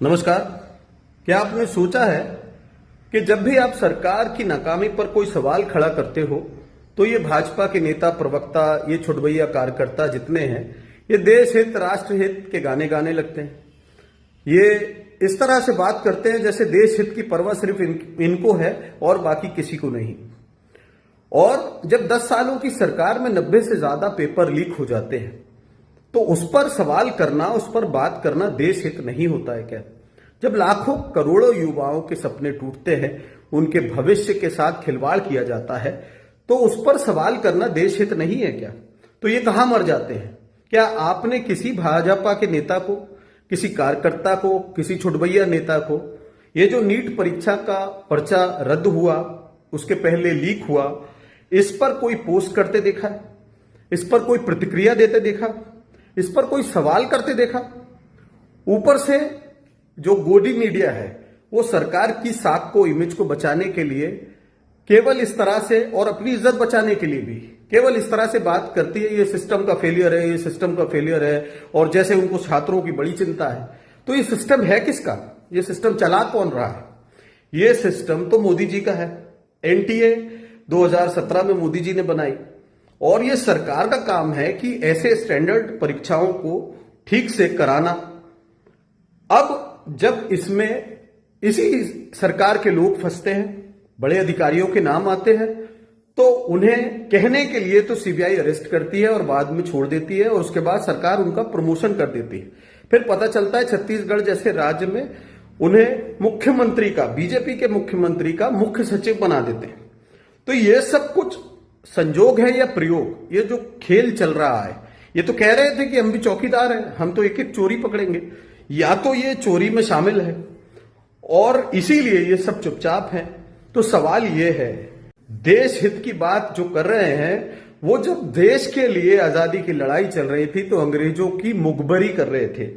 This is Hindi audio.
नमस्कार। क्या आपने सोचा है कि जब भी आप सरकार की नाकामी पर कोई सवाल खड़ा करते हो तो ये भाजपा के नेता, प्रवक्ता, ये छुटभैया कार्यकर्ता जितने हैं, ये देश हित, राष्ट्र हित के गाने गाने लगते हैं। ये इस तरह से बात करते हैं जैसे देश हित की परवाह सिर्फ इनको है और बाकी किसी को नहीं। और जब 10 सालों की सरकार में 90 से ज्यादा पेपर लीक हो जाते हैं तो उस पर सवाल करना, उस पर बात करना देश हित नहीं होता है क्या? जब लाखों करोड़ों युवाओं के सपने टूटते हैं, उनके भविष्य के साथ खिलवाड़ किया जाता है, तो उस पर सवाल करना देश हित नहीं है क्या? तो ये कहां मर जाते हैं? क्या आपने किसी भाजपा के नेता को, किसी कार्यकर्ता को, किसी छुटभैया नेता को ये जो नीट परीक्षा का पर्चा रद्द हुआ, उसके पहले लीक हुआ, इस पर कोई पोस्ट करते देखा? इस पर कोई प्रतिक्रिया देते देखा? इस पर कोई सवाल करते देखा? ऊपर से जो गोदी मीडिया है वो सरकार की साख को, इमेज को बचाने के लिए केवल इस तरह से, और अपनी इज्जत बचाने के लिए भी केवल इस तरह से बात करती है, ये सिस्टम का फेलियर है, ये सिस्टम का फेलियर है, और जैसे उनको छात्रों की बड़ी चिंता है। तो ये सिस्टम है किसका? ये सिस्टम चला कौन रहा है? ये सिस्टम तो मोदी जी का है। एनटीए 2017 में मोदी जी ने बनाई, और ये सरकार का काम है कि ऐसे स्टैंडर्ड परीक्षाओं को ठीक से कराना। अब जब इसमें इसी सरकार के लोग फंसते हैं, बड़े अधिकारियों के नाम आते हैं, तो उन्हें कहने के लिए तो सीबीआई अरेस्ट करती है और बाद में छोड़ देती है, और उसके बाद सरकार उनका प्रमोशन कर देती है। फिर पता चलता है छत्तीसगढ़ जैसे राज्य में उन्हें मुख्यमंत्री का, बीजेपी के मुख्यमंत्री का मुख्य सचिव बना देते हैं। तो ये सब कुछ संजोग है या प्रयोग? ये जो खेल चल रहा है, ये तो कह रहे थे कि हम भी चौकीदार हैं, हम तो एक एक चोरी पकड़ेंगे, या तो ये चोरी में शामिल है और इसीलिए ये सब चुपचाप हैं। तो सवाल ये है, देश हित की बात जो कर रहे हैं, वो जब देश के लिए आजादी की लड़ाई चल रही थी तो अंग्रेजों की मुखबरी कर रहे थे।